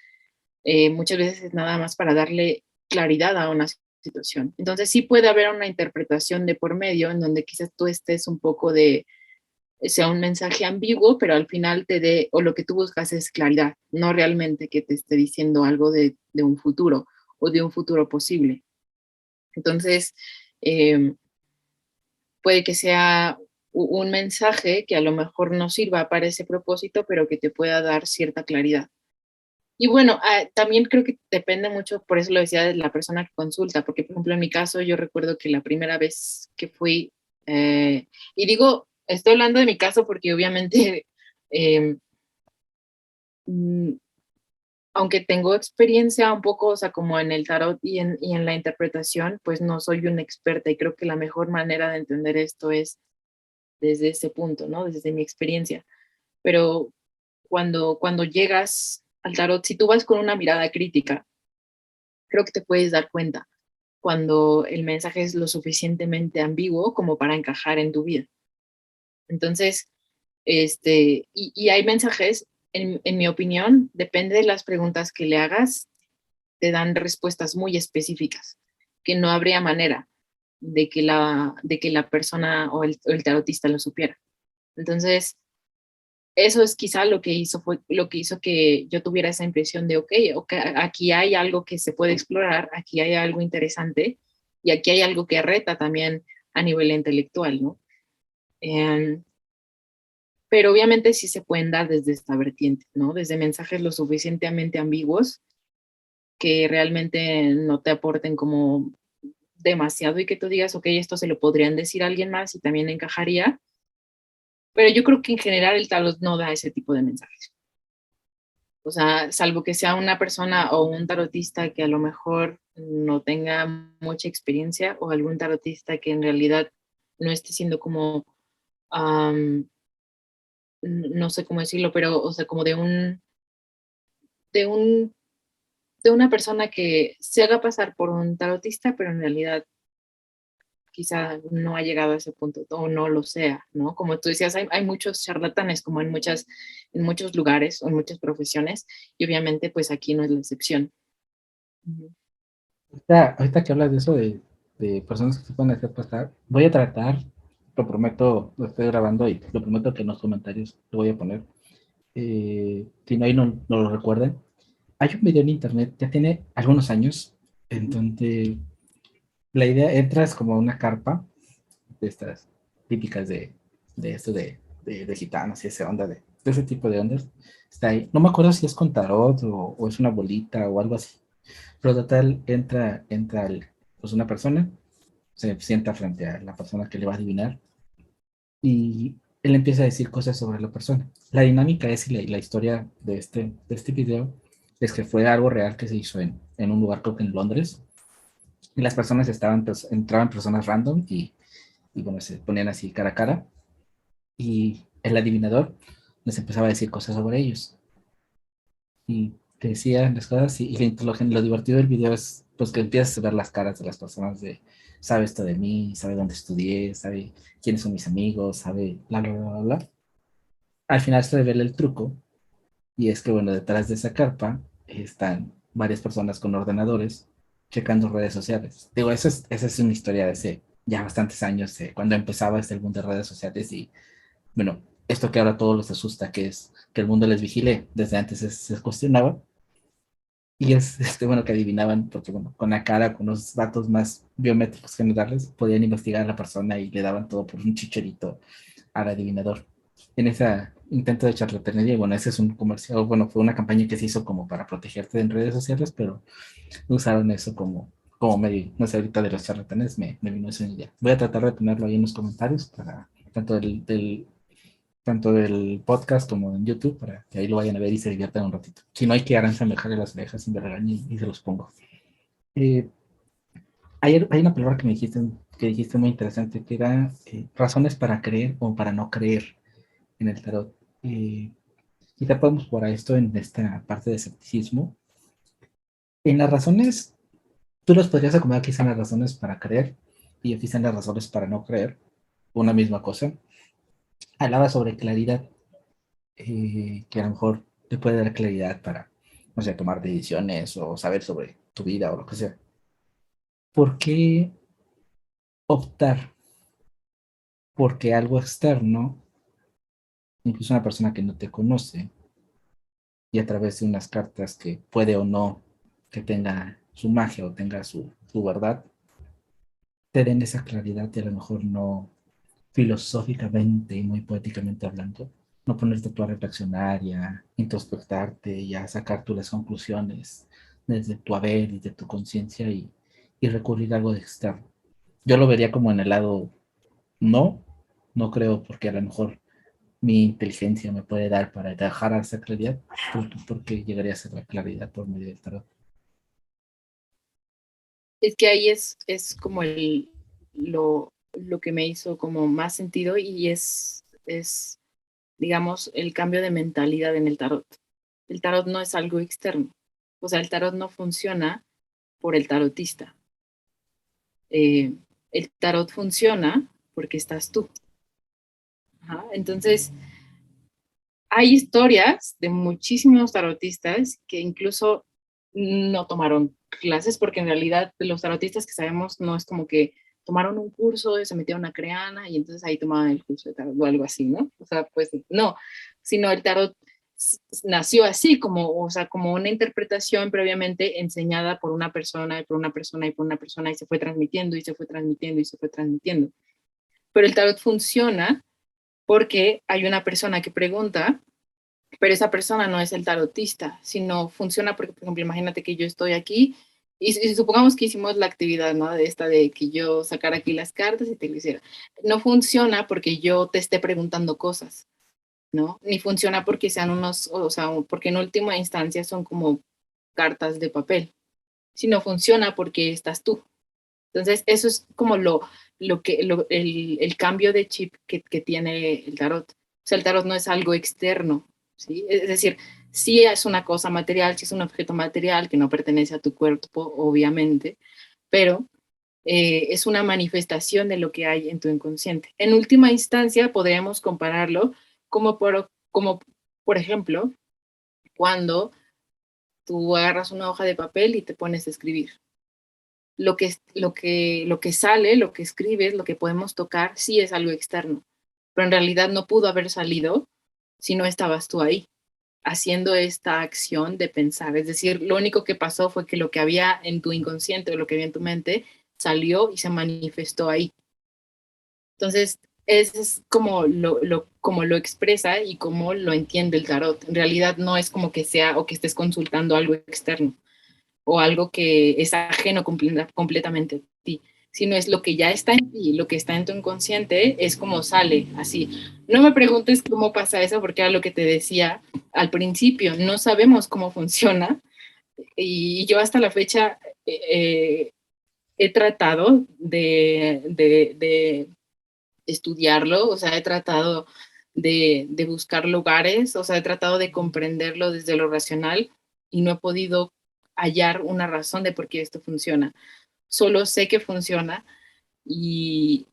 Muchas veces es nada más para darle claridad a una situación. Entonces sí puede haber una interpretación de por medio en donde quizás tú estés un poco de sea un mensaje ambiguo, pero al final te dé, o lo que tú buscas es claridad, no realmente que te esté diciendo algo de un futuro o de un futuro posible. Entonces, eh, puede que sea un mensaje que a lo mejor no sirva para ese propósito, pero que te pueda dar cierta claridad. Y bueno, también creo que depende mucho, por eso lo decía, de la persona que consulta, porque por ejemplo en mi caso yo recuerdo que la primera vez que fui, y digo, estoy hablando de mi caso porque obviamente, eh, mm, aunque tengo experiencia un poco, o sea, como en el tarot y en la interpretación, pues no soy una experta y creo que la mejor manera de entender esto es desde ese punto, ¿no? Desde mi experiencia. Pero cuando llegas al tarot, si tú vas con una mirada crítica, creo que te puedes dar cuenta cuando el mensaje es lo suficientemente ambiguo como para encajar en tu vida. Entonces, y hay mensajes, en mi opinión, depende de las preguntas que le hagas, te dan respuestas muy específicas, que no habría manera de que la persona o el tarotista lo supiera. Entonces, eso es quizá lo que hizo, fue lo que hizo que yo tuviera esa impresión de, ok, aquí hay algo que se puede explorar, aquí hay algo interesante y aquí hay algo que reta también a nivel intelectual, ¿no? Eh, pero obviamente sí se pueden dar desde esta vertiente, ¿no? Desde mensajes lo suficientemente ambiguos que realmente no te aporten como demasiado y que tú digas, ok, esto se lo podrían decir a alguien más y también encajaría, pero yo creo que en general el tarot no da ese tipo de mensajes. O sea, salvo que sea una persona o un tarotista que a lo mejor no tenga mucha experiencia o algún tarotista que en realidad no esté siendo como, um, no sé cómo decirlo, pero, o sea, como de un, de una persona que se haga pasar por un tarotista, pero en realidad quizá no ha llegado a ese punto o no lo sea, ¿no? Como tú decías, hay muchos charlatanes como en muchos lugares o en muchas profesiones y obviamente pues aquí no es la excepción. Ujú. Ahorita que hablas de eso, de personas que se pueden hacer pasar, voy a tratar, lo prometo, lo estoy grabando y lo prometo que en los comentarios lo voy a poner. Si no, ahí no lo recuerden. Hay un video en internet, ya tiene algunos años, en donde la idea, entras como a una carpa de estas típicas de esto de gitanos y esa onda de ese tipo de ondas. Está ahí. No me acuerdo si es con tarot o es una bolita o algo así. Pero total, pues una persona, se sienta frente a la persona que le va a adivinar y él empieza a decir cosas sobre la persona. La dinámica es y la historia de este video es que fue algo real que se hizo en un lugar, creo que en Londres, y las personas entraban personas random y bueno, se ponían así cara a cara y el adivinador les empezaba a decir cosas sobre ellos y te decía las cosas lo divertido del video es pues que empiezas a ver las caras de las personas de sabe esto de mí, sabe dónde estudié, sabe quiénes son mis amigos, sabe bla, bla, bla, bla, bla. Al final se revela el truco y es que bueno, detrás de esa carpa están varias personas con ordenadores checando redes sociales. Digo, esa es una historia de hace ya bastantes años, cuando empezaba este mundo de redes sociales y bueno, esto que ahora a todos les asusta, que es que el mundo les vigile, desde antes se cuestionaba. Y es bueno que adivinaban, porque bueno, con la cara, con los datos más biométricos que nos darles, podían investigar a la persona y le daban todo por un chicherito al adivinador. En ese intento de charlatanería, y bueno, ese es un comercial, bueno, fue una campaña que se hizo como para protegerte en redes sociales, pero usaron eso como medio, no sé, ahorita de los charlatanes me vino eso en idea. Voy a tratar de ponerlo ahí en los comentarios para tanto del podcast como en YouTube, para que ahí lo vayan a ver y se diviertan un ratito. Si no, hay que Aranza me jale las orejas y me regañe y se los pongo. Eh, hay una palabra que dijiste muy interesante, que era razones para creer o para no creer en el tarot. Quizá podemos por esto en esta parte de escepticismo. En las razones, tú los podrías acomodar quizá en las razones para creer y quizá en las razones para no creer, una misma cosa. Hablaba sobre claridad, que a lo mejor te puede dar claridad para, no sé, tomar decisiones o saber sobre tu vida o lo que sea. ¿Por qué optar porque algo externo, incluso una persona que no te conoce, y a través de unas cartas que puede o no que tenga su magia o tenga su verdad, te den esa claridad y a lo mejor no filosóficamente y muy poéticamente hablando, no ponerte tú a reflexionar y a introspectarte y a sacar tú las conclusiones desde tu haber y de tu conciencia y recurrir a algo de externo? Yo lo vería como en el lado no, no creo porque a lo mejor mi inteligencia me puede dar para dejar esa claridad, porque llegaría a ser la claridad por medio del tarot. Es que ahí es como lo que me hizo como más sentido y digamos, el cambio de mentalidad en el tarot. El tarot no es algo externo. O sea, el tarot no funciona por el tarotista. Eh, el tarot funciona porque estás tú. Ajá. Entonces, hay historias de muchísimos tarotistas que incluso no tomaron clases, porque en realidad los tarotistas que sabemos no es como que tomaron un curso y se metieron a Creana y entonces ahí tomaban el curso de tarot o algo así, ¿no? O sea, pues no, sino el tarot nació así, como, o sea, como una interpretación previamente enseñada por una persona y por una persona y por una persona y se fue transmitiendo y se fue transmitiendo y se fue transmitiendo. Pero el tarot funciona porque hay una persona que pregunta, pero esa persona no es el tarotista, sino funciona porque, por ejemplo, imagínate que yo estoy aquí y supongamos que hicimos la actividad, ¿no? De esta de que yo sacara aquí las cartas y te lo hiciera. No funciona porque yo te esté preguntando cosas, ¿no? Ni funciona porque sean unos, o sea, porque en última instancia son como cartas de papel, sino funciona porque estás tú. Entonces, eso es como el cambio de chip que tiene el tarot. O sea, el tarot no es algo externo, ¿sí? Es decir, sí es una cosa material, sí es un objeto material que no pertenece a tu cuerpo, obviamente, pero es una manifestación de lo que hay en tu inconsciente. En última instancia, podríamos compararlo como por ejemplo, cuando tú agarras una hoja de papel y te pones a escribir lo que sale, lo que escribes, lo que podemos tocar, sí es algo externo, pero en realidad no pudo haber salido si no estabas tú ahí, haciendo esta acción de pensar. Es decir, lo único que pasó fue que lo que había en tu inconsciente o lo que había en tu mente salió y se manifestó ahí. Entonces, ese es como lo expresa y como lo entiende el tarot. En realidad no es como que sea o que estés consultando algo externo o algo que es ajeno completamente a ti, sino es lo que ya está en ti, lo que está en tu inconsciente, es como sale, así. No me preguntes cómo pasa eso, porque era lo que te decía al principio, no sabemos cómo funciona, y yo hasta la fecha he tratado de estudiarlo, o sea, he tratado de buscar lugares, o sea, he tratado de comprenderlo desde lo racional y no he podido hallar una razón de por qué esto funciona. Solo sé que funciona y,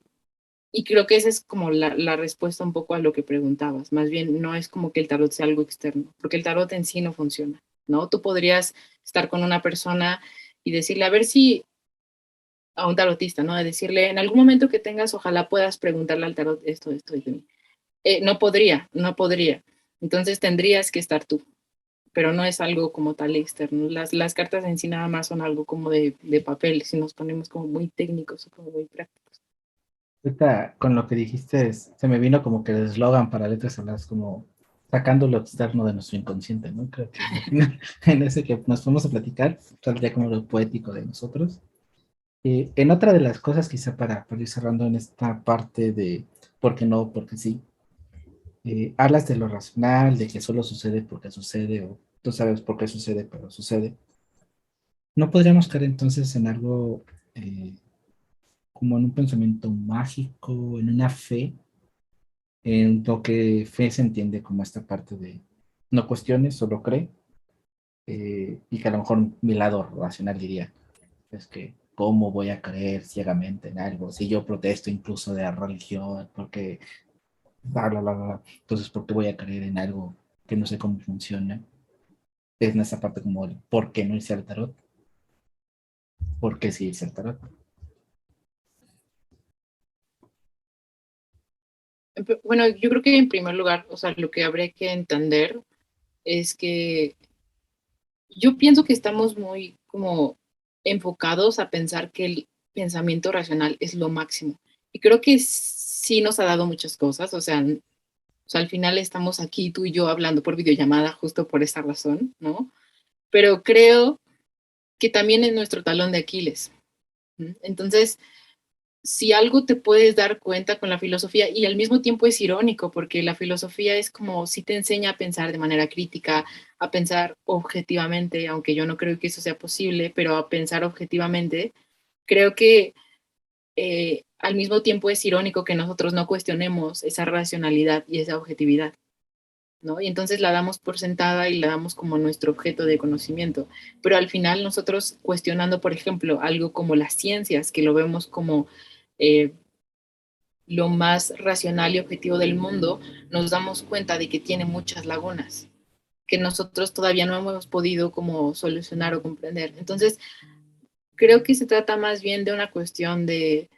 y creo que esa es como la respuesta un poco a lo que preguntabas. Más bien, no es como que el tarot sea algo externo, porque el tarot en sí no funciona, ¿no? Tú podrías estar con una persona y decirle, a ver si a un tarotista, ¿no? De decirle, en algún momento que tengas, ojalá puedas preguntarle al tarot esto y de mí. No podría. Entonces tendrías que estar tú. pero no es algo como tal externo. Las cartas en sí nada más son algo como de papel, si nos ponemos como muy técnicos o como muy prácticos. Ahorita con lo que dijiste, se me vino como que el eslogan para Letras Habladas, como sacando lo externo de nuestro inconsciente, ¿no? Creo que al final, en ese que nos fuimos a platicar, saldría como lo poético de nosotros. En otra de las cosas, quizá para ir cerrando en esta parte de por qué no, porque sí, hablas de lo racional, de que solo sucede porque sucede, o tú sabes por qué sucede, pero sucede. ¿No podríamos caer entonces en algo eh, como en un pensamiento mágico, en una fe, en lo que fe se entiende como esta parte de no cuestiones, solo cree, y que a lo mejor mi lado racional diría, es que, ¿cómo voy a creer ciegamente en algo? Si yo protesto incluso de la religión, porque, bla, bla, bla, bla, entonces, ¿por qué voy a creer en algo que no sé cómo funciona? Es en esa parte como el por qué no hice el tarot, por qué sí hice el tarot. Bueno, yo creo que en primer lugar, o sea, lo que habría que entender es que yo pienso que estamos muy como enfocados a pensar que el pensamiento racional es lo máximo. Y creo que sí nos ha dado muchas cosas, o sea, al final estamos aquí tú y yo hablando por videollamada justo por esa razón, ¿no? Pero creo que también es nuestro talón de Aquiles. Entonces, si algo te puedes dar cuenta con la filosofía, y al mismo tiempo es irónico, porque la filosofía es como si te enseña a pensar de manera crítica, a pensar objetivamente, aunque yo no creo que eso sea posible, pero a pensar objetivamente, creo que al mismo tiempo es irónico que nosotros no cuestionemos esa racionalidad y esa objetividad, ¿no? Y entonces la damos por sentada y la damos como nuestro objeto de conocimiento. Pero al final nosotros cuestionando, por ejemplo, algo como las ciencias, que lo vemos como eh, lo más racional y objetivo del mundo, nos damos cuenta de que tiene muchas lagunas que nosotros todavía no hemos podido como solucionar o comprender. Entonces, creo que se trata más bien de una cuestión de,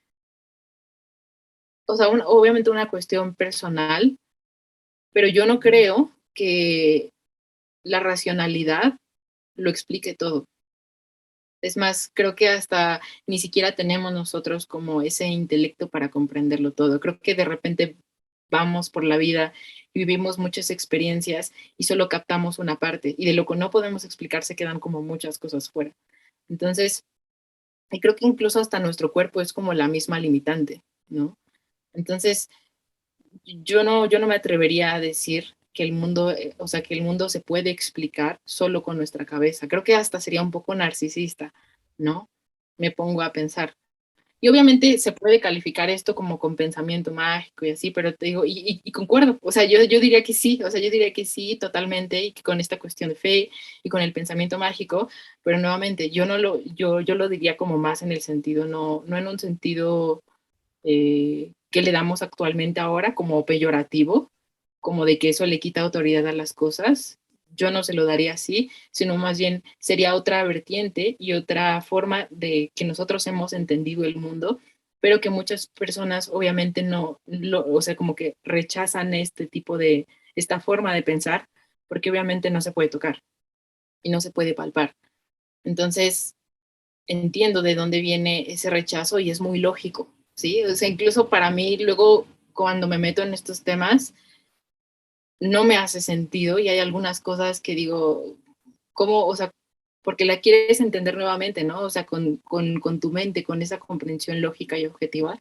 o sea, obviamente una cuestión personal, pero yo no creo que la racionalidad lo explique todo. Es más, creo que hasta ni siquiera tenemos nosotros como ese intelecto para comprenderlo todo. Creo que de repente vamos por la vida y vivimos muchas experiencias y solo captamos una parte y de lo que no podemos explicar se quedan como muchas cosas fuera. Entonces, y creo que incluso hasta nuestro cuerpo es como la misma limitante, ¿no? Entonces, yo no me atrevería a decir que el mundo, o sea, que el mundo se puede explicar solo con nuestra cabeza. Creo que hasta sería un poco narcisista, ¿no? Me pongo a pensar. Y obviamente se puede calificar esto como con pensamiento mágico y así, pero te digo, y concuerdo, o sea, yo diría que sí, o sea, yo diría que sí, totalmente, y que con esta cuestión de fe y con el pensamiento mágico, pero nuevamente, yo lo diría como más en el sentido, no en un sentido que le damos actualmente ahora como peyorativo, como de que eso le quita autoridad a las cosas. Yo no se lo daría así, sino más bien sería otra vertiente y otra forma de que nosotros hemos entendido el mundo, pero que muchas personas obviamente no, o sea, como que rechazan este tipo de, esta forma de pensar, porque obviamente no se puede tocar y no se puede palpar. Entonces, entiendo de dónde viene ese rechazo y es muy lógico, ¿sí? O sea, incluso para mí, luego, cuando me meto en estos temas, no me hace sentido y hay algunas cosas que digo, ¿cómo? O sea, porque la quieres entender nuevamente, ¿no? O sea, con tu mente, con esa comprensión lógica y objetiva.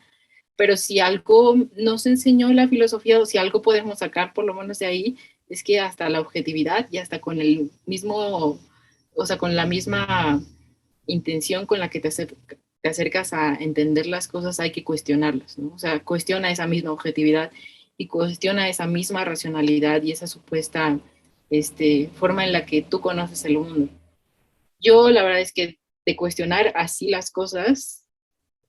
Pero si algo nos enseñó la filosofía o si algo podemos sacar por lo menos de ahí, es que hasta la objetividad y hasta con el mismo, o sea, con la misma intención con la que te acercas a entender las cosas, hay que cuestionarlas, ¿no? O sea, cuestiona esa misma objetividad y cuestiona esa misma racionalidad y esa supuesta forma en la que tú conoces el mundo. Yo la verdad es que de cuestionar así las cosas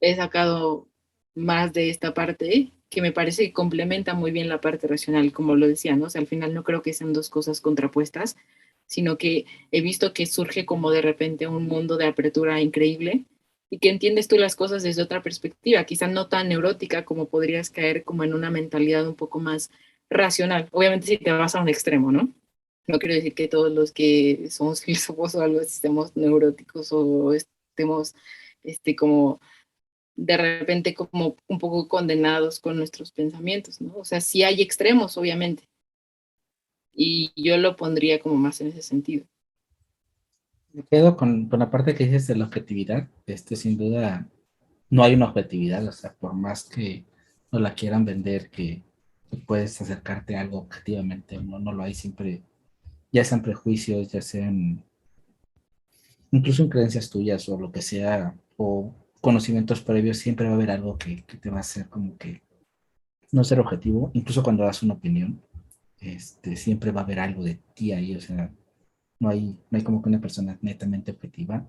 he sacado más de esta parte que me parece que complementa muy bien la parte racional, como lo decía, ¿no? O sea, al final no creo que sean dos cosas contrapuestas, sino que he visto que surge como de repente un mundo de apertura increíble y que entiendes tú las cosas desde otra perspectiva, quizá no tan neurótica como podrías caer como en una mentalidad un poco más racional, obviamente si te vas a un extremo, ¿no? No quiero decir que todos los que somos filósofos o algo así estemos neuróticos o estemos como de repente como un poco condenados con nuestros pensamientos, ¿no? O sea, sí hay extremos, obviamente, y yo lo pondría como más en ese sentido. Me quedo con la parte que dices de la objetividad. Sin duda, no hay una objetividad, o sea, por más que no la quieran vender, que puedes acercarte a algo objetivamente, no lo hay siempre, ya sean prejuicios, ya sean incluso en creencias tuyas o lo que sea, o conocimientos previos, siempre va a haber algo que te va a hacer como que no ser objetivo, incluso cuando das una opinión, siempre va a haber algo de ti ahí, o sea, no hay como que una persona netamente objetiva,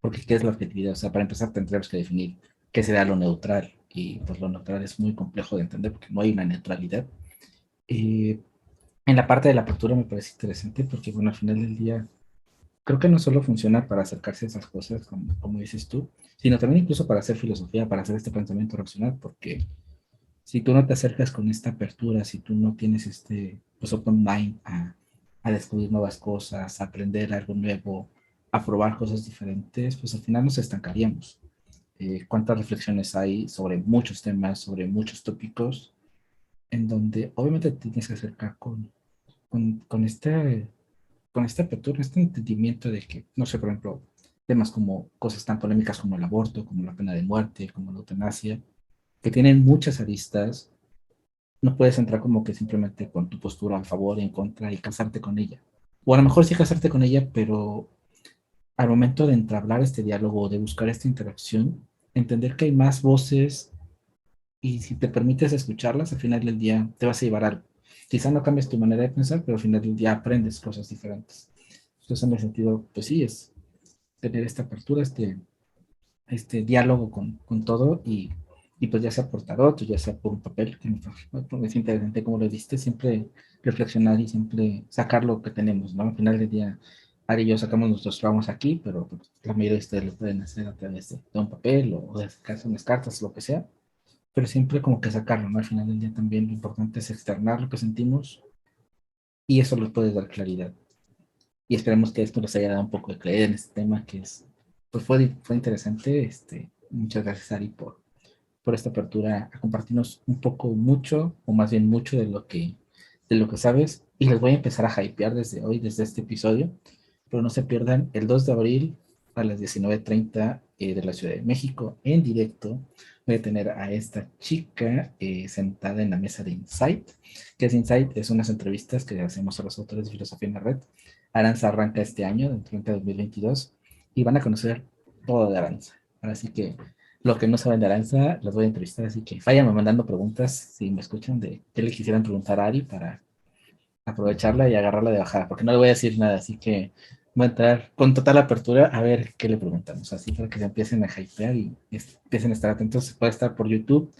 porque ¿qué es la objetividad? O sea, para empezar tendremos que definir qué será lo neutral, y pues lo neutral es muy complejo de entender porque no hay una neutralidad. Eh, en la parte de la apertura me parece interesante porque, bueno, al final del día, creo que no solo funciona para acercarse a esas cosas, como dices tú, sino también incluso para hacer filosofía, para hacer este pensamiento racional, porque si tú no te acercas con esta apertura, si tú no tienes pues, open mind a descubrir nuevas cosas, a aprender algo nuevo, a probar cosas diferentes, pues al final nos estancaríamos. ¿Cuántas reflexiones hay sobre muchos temas, sobre muchos tópicos, en donde obviamente te tienes que acercar con, con este, con esta apertura, este entendimiento de que, no sé, por ejemplo, temas como cosas tan polémicas como el aborto, como la pena de muerte, como la eutanasia, que tienen muchas aristas, no puedes entrar como que simplemente con tu postura a favor y en contra y casarte con ella. O a lo mejor sí casarte con ella, pero al momento de entablar este diálogo, de buscar esta interacción, entender que hay más voces y si te permites escucharlas, al final del día te vas a llevar algo. Quizá no cambies tu manera de pensar, pero al final del día aprendes cosas diferentes. Entonces, en el sentido, pues sí, es tener esta apertura, este diálogo con todo y pues ya sea por tarot o ya sea por un papel, que me siento interesante como lo diste, siempre reflexionar y siempre sacar lo que tenemos, ¿no? Al final del día, Ari y yo sacamos nuestros traumas aquí, pero pues, la mayoría de ustedes lo pueden hacer a través de un papel o de sacarse unas cartas, lo que sea, pero siempre como que sacarlo, ¿no? Al final del día también lo importante es externar lo que sentimos y eso les puede dar claridad. Y esperemos que esto les haya dado un poco de claridad en este tema que pues fue interesante. Muchas gracias, Ari, por esta apertura a compartirnos un poco, mucho, o más bien mucho de lo que sabes. Y les voy a empezar a hypear desde hoy, desde este episodio, pero no se pierdan el 2 de abril a las 19:30 de la Ciudad de México en directo. Voy a tener a esta chica sentada en la mesa de Insight. ¿Qué es Insight? Es unas entrevistas que hacemos a los autores de filosofía en la red. Aranza arranca este año, dentro de 2022, y van a conocer todo de Aranza. Así que lo que no saben de Aranza, los voy a entrevistar, así que váyanme mandando preguntas si me escuchan de qué le quisieran preguntar a Ari para aprovecharla y agarrarla de bajada, porque no le voy a decir nada, así que voy a entrar con total apertura a ver qué le preguntamos, así para que se empiecen a hypear y empiecen a estar atentos. Puede estar por YouTube,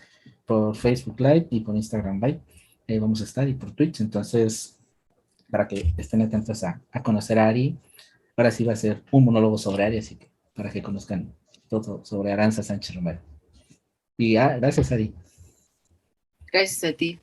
por Facebook Live y por Instagram Live. Vamos a estar y por Twitch, entonces para que estén atentos a conocer a Ari. Ahora sí va a ser un monólogo sobre Ari, así que para que conozcan todo sobre Aranza Sánchez Romero. Y gracias, Ari. Gracias a ti.